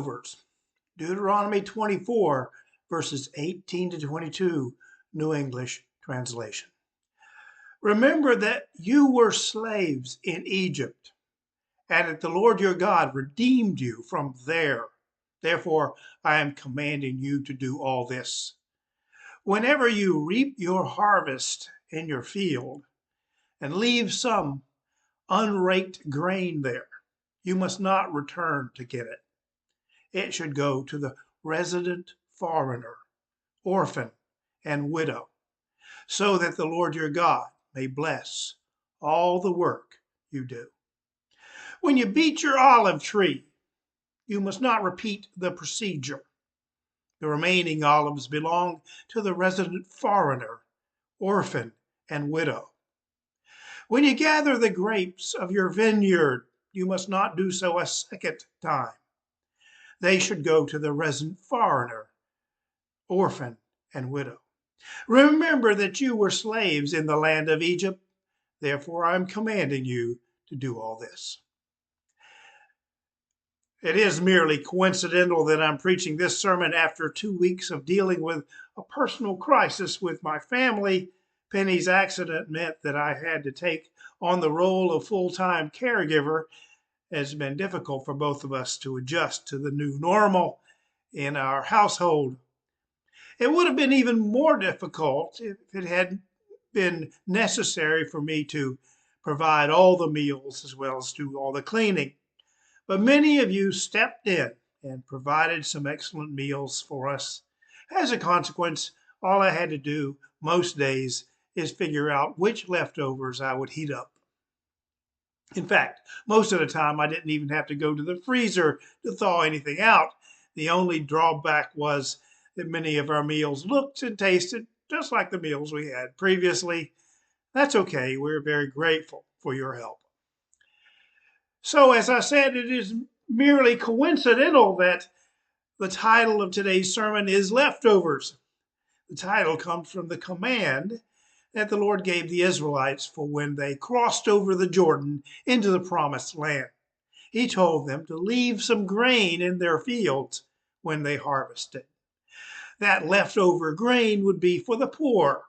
leftovers. Deuteronomy 24, verses 18 to 22, New English Translation. Remember that you were slaves in Egypt, and that the Lord your God redeemed you from there. Therefore, I am commanding you to do all this. Whenever you reap your harvest in your field and leave some unraked grain there, you must not return to get it. It should go to the resident foreigner, orphan, and widow, so that the Lord your God may bless all the work you do. When you beat your olive tree, you must not repeat the procedure. The remaining olives belong to the resident foreigner, orphan, and widow. When you gather the grapes of your vineyard, you must not do so a second time. They should go to the resident foreigner, orphan, and widow. Remember that you were slaves in the land of Egypt. Therefore, I am commanding you to do all this. It is merely coincidental that I'm preaching this sermon after 2 weeks of dealing with a personal crisis with my family. Penny's accident meant that I had to take on the role of full-time caregiver. It's been difficult for both of us to adjust to the new normal in our household. It would have been even more difficult if it had been necessary for me to provide all the meals as well as do all the cleaning. But many of you stepped in and provided some excellent meals for us. As a consequence, all I had to do most days is figure out which leftovers I would heat up. In fact, most of the time I didn't even have to go to the freezer to thaw anything out. The only drawback was that many of our meals looked and tasted just like the meals we had previously. That's okay. We're very grateful for your help. So, as I said, it is merely coincidental that the title of today's sermon is Leftovers. The title comes from the command that the Lord gave the Israelites for when they crossed over the Jordan into the promised land. He told them to leave some grain in their fields when they harvested. That leftover grain would be for the poor,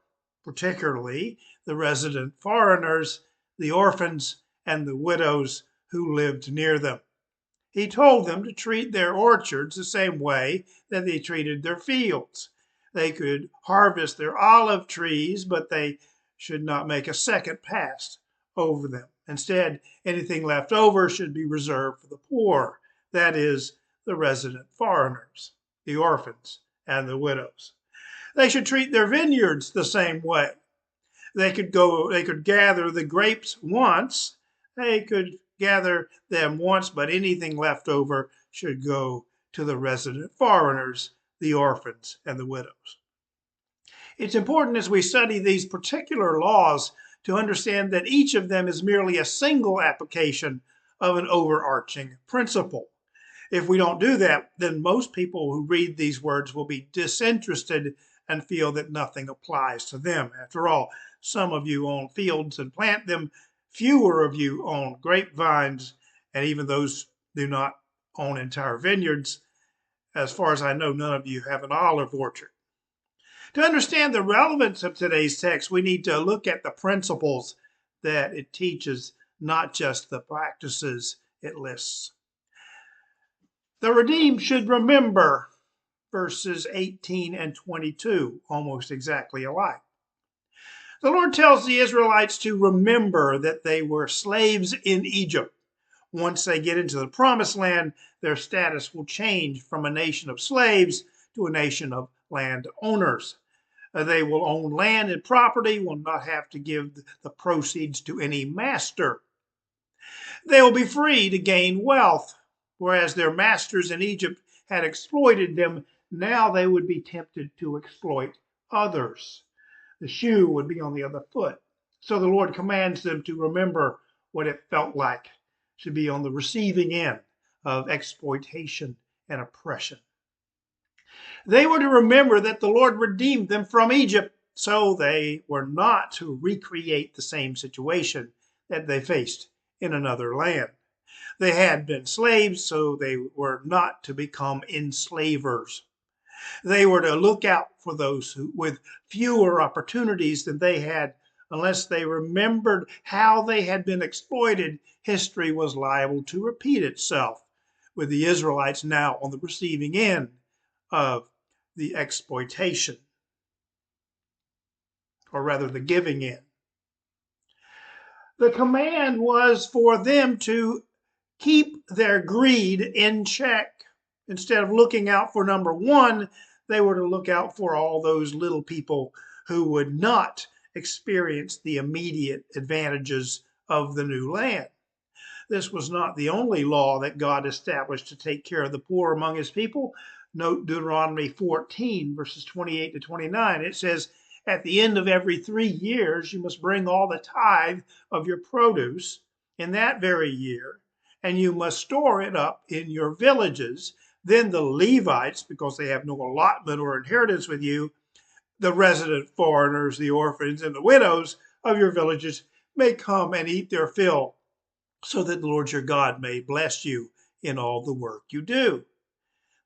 particularly the resident foreigners, the orphans, and the widows who lived near them. He told them to treat their orchards the same way that they treated their fields. They could harvest their olive trees, but they should not make a second pass over them. Instead, anything left over should be reserved for the poor, that is, the resident foreigners, the orphans, and the widows. They should treat their vineyards the same way. They could gather the grapes once. They could gather them once, but anything left over should go to the resident foreigners, the orphans, and the widows. It's important as we study these particular laws to understand that each of them is merely a single application of an overarching principle. If we don't do that, then most people who read these words will be disinterested and feel that nothing applies to them. After all, some of you own fields and plant them. Fewer of you own grapevines, and even those do not own entire vineyards. As far as I know, none of you have an olive orchard. To understand the relevance of today's text, we need to look at the principles that it teaches, not just the practices it lists. The redeemed should remember verses 18 and 22, almost exactly alike. The Lord tells the Israelites to remember that they were slaves in Egypt. Once they get into the promised land, their status will change from a nation of slaves to a nation of landowners. They will own land and property, will not have to give the proceeds to any master. They will be free to gain wealth, whereas their masters in Egypt had exploited them. Now they would be tempted to exploit others. The shoe would be on the other foot. So the Lord commands them to remember what it felt like to be on the receiving end of exploitation and oppression. They were to remember that the Lord redeemed them from Egypt, so they were not to recreate the same situation that they faced in another land. They had been slaves, so they were not to become enslavers. They were to look out for those who, with fewer opportunities than they had, unless they remembered how they had been exploited. History was liable to repeat itself, with the Israelites now on the receiving end of the exploitation, or rather the giving in. The command was for them to keep their greed in check. Instead of looking out for number one, they were to look out for all those little people who would not experience the immediate advantages of the new land. This was not the only law that God established to take care of the poor among his people. Note Deuteronomy 14, verses 28 to 29. It says, at the end of every 3 years, you must bring all the tithe of your produce in that very year, and you must store it up in your villages. Then the Levites, because they have no allotment or inheritance with you, the resident foreigners, the orphans, and the widows of your villages may come and eat their fill, so that the Lord your God may bless you in all the work you do.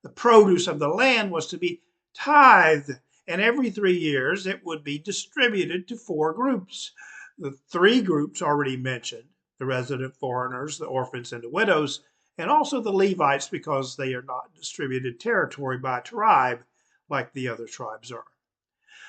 The produce of the land was to be tithed, and every 3 years it would be distributed to 4 groups. The 3 groups already mentioned, the resident foreigners, the orphans, and the widows, and also the Levites, because they are not distributed territory by tribe like the other tribes are.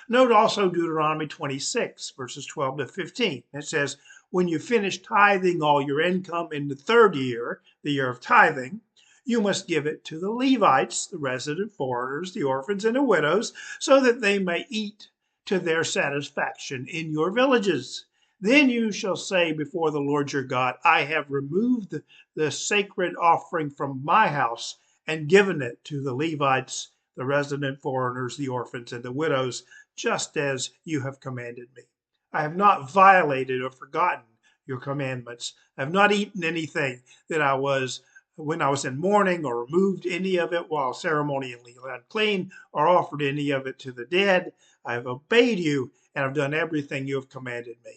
Note also Deuteronomy 26, verses 12 to 15. It says, when you finish tithing all your income in the 3rd year, the year of tithing, you must give it to the Levites, the resident foreigners, the orphans, and the widows, so that they may eat to their satisfaction in your villages. Then you shall say before the Lord your God, I have removed the sacred offering from my house and given it to the Levites, the resident foreigners, the orphans, and the widows, just as you have commanded me. I have not violated or forgotten your commandments. I have not eaten anything that I was when I was in mourning, or removed any of it while ceremonially unclean, or offered any of it to the dead. I have obeyed you and have done everything you have commanded me.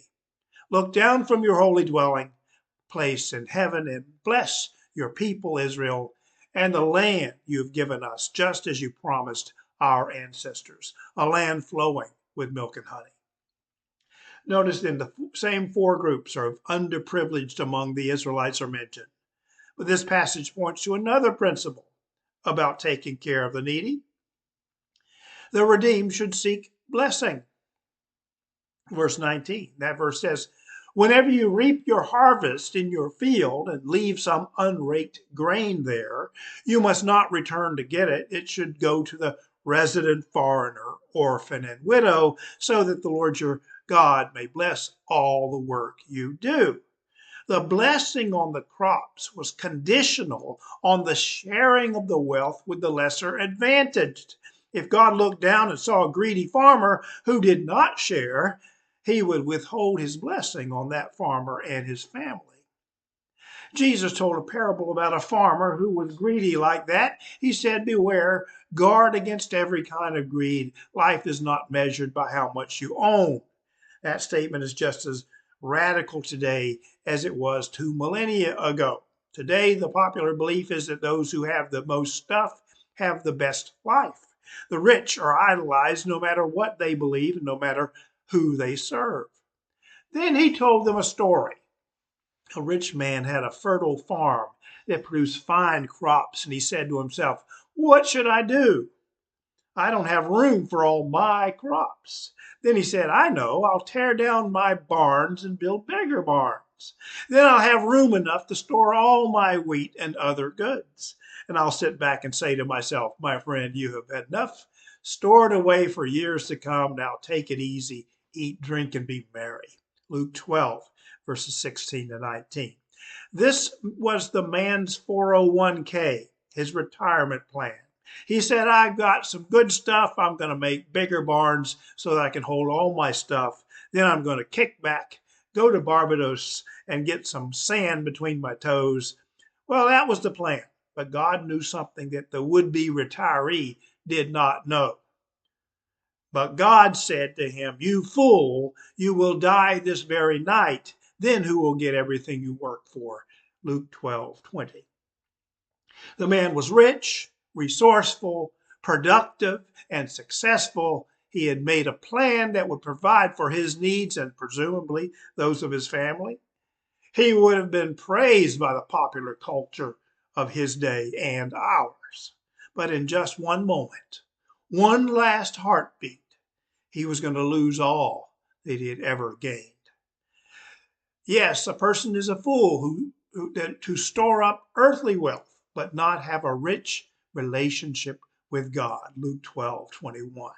Look down from your holy dwelling place in heaven and bless your people Israel and the land you have given us, just as you promised our ancestors, a land flowing with milk and honey. Notice then the same 4 groups of underprivileged among the Israelites are mentioned. But this passage points to another principle about taking care of the needy. The redeemed should seek blessing. Verse 19, that verse says, whenever you reap your harvest in your field and leave some unraked grain there, you must not return to get it. It should go to the resident foreigner, orphan, and widow, so that the Lord your God may bless all the work you do. The blessing on the crops was conditional on the sharing of the wealth with the lesser advantaged. If God looked down and saw a greedy farmer who did not share, he would withhold his blessing on that farmer and his family. Jesus told a parable about a farmer who was greedy like that. He said, beware, guard against every kind of greed. Life is not measured by how much you own. That statement is just as radical today as it was 2 millennia ago. Today, the popular belief is that those who have the most stuff have the best life. The rich are idolized no matter what they believe and no matter who they serve. Then he told them a story. A rich man had a fertile farm that produced fine crops, and he said to himself, what should I do? I don't have room for all my crops. Then he said, I know, I'll tear down my barns and build bigger barns. Then I'll have room enough to store all my wheat and other goods. And I'll sit back and say to myself, my friend, you have had enough stored away for years to come. Now take it easy, eat, drink, and be merry. Luke 12, verses 16 to 19. This was the man's 401k, his retirement plan. He said, I've got some good stuff. I'm going to make bigger barns so that I can hold all my stuff. Then I'm going to kick back, go to Barbados, and get some sand between my toes. Well, that was the plan. But God knew something that the would-be retiree did not know. But God said to him, you fool, you will die this very night. Then who will get everything you work for? Luke 12:20. The man was rich, resourceful, productive, and successful. He had made a plan that would provide for his needs and presumably those of his family. He would have been praised by the popular culture of his day and ours. But in just one moment, one last heartbeat, he was going to lose all that he had ever gained. Yes, a person is a fool to store up earthly wealth, but not have a rich relationship with God. Luke 12:21.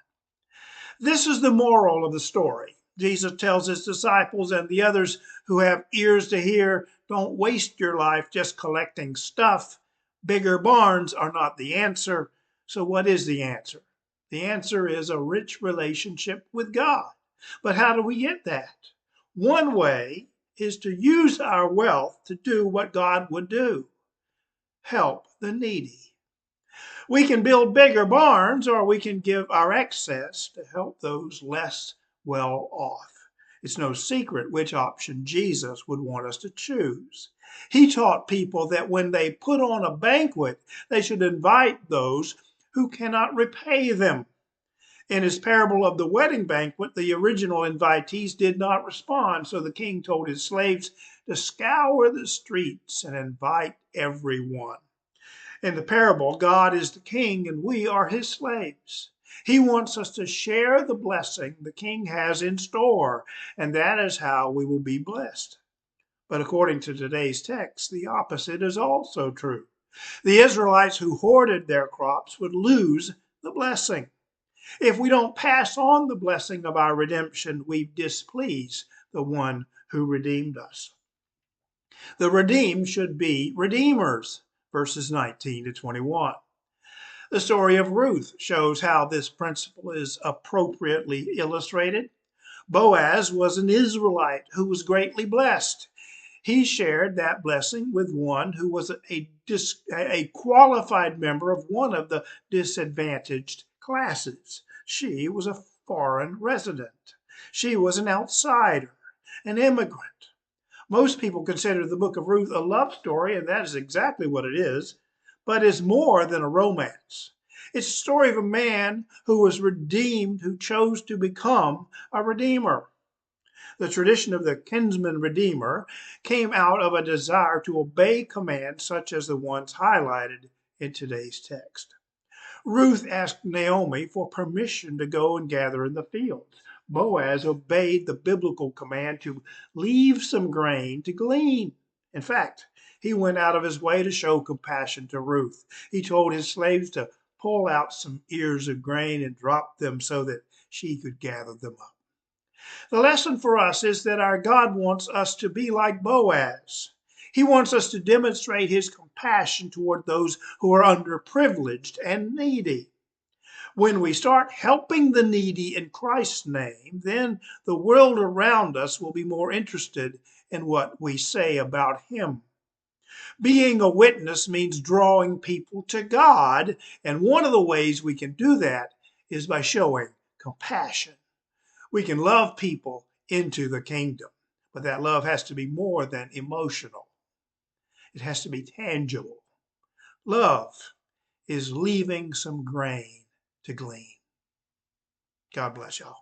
This is the moral of the story. Jesus tells his disciples and the others who have ears to hear, don't waste your life just collecting stuff. Bigger barns are not the answer. So what is the answer? The answer is a rich relationship with God. But how do we get that? One way is to use our wealth to do what God would do: help the needy. We can build bigger barns, or we can give our excess to help those less well off. It's no secret which option Jesus would want us to choose. He taught people that when they put on a banquet, they should invite those who cannot repay them. In his parable of the wedding banquet, the original invitees did not respond, so the king told his slaves to scour the streets and invite everyone. In the parable, God is the king and we are his slaves. He wants us to share the blessing the king has in store, and that is how we will be blessed. But according to today's text, the opposite is also true. The Israelites who hoarded their crops would lose the blessing. If we don't pass on the blessing of our redemption, we displease the one who redeemed us. The redeemed should be redeemers, verses 19 to 21. The story of Ruth shows how this principle is appropriately illustrated. Boaz was an Israelite who was greatly blessed. He shared that blessing with one who was a qualified member of one of the disadvantaged classes. She was a foreign resident. She was an outsider, an immigrant. Most people consider the book of Ruth a love story, and that is exactly what it is, but it's more than a romance. It's the story of a man who was redeemed, who chose to become a redeemer. The tradition of the kinsman redeemer came out of a desire to obey commands such as the ones highlighted in today's text. Ruth asked Naomi for permission to go and gather in the fields. Boaz obeyed the biblical command to leave some grain to glean. In fact, he went out of his way to show compassion to Ruth. He told his slaves to pull out some ears of grain and drop them so that she could gather them up. The lesson for us is that our God wants us to be like Boaz. He wants us to demonstrate his compassion toward those who are underprivileged and needy. When we start helping the needy in Christ's name, then the world around us will be more interested in what we say about him. Being a witness means drawing people to God, and one of the ways we can do that is by showing compassion. We can love people into the kingdom, but that love has to be more than emotional. It has to be tangible. Love is leaving some grain to glean. God bless y'all.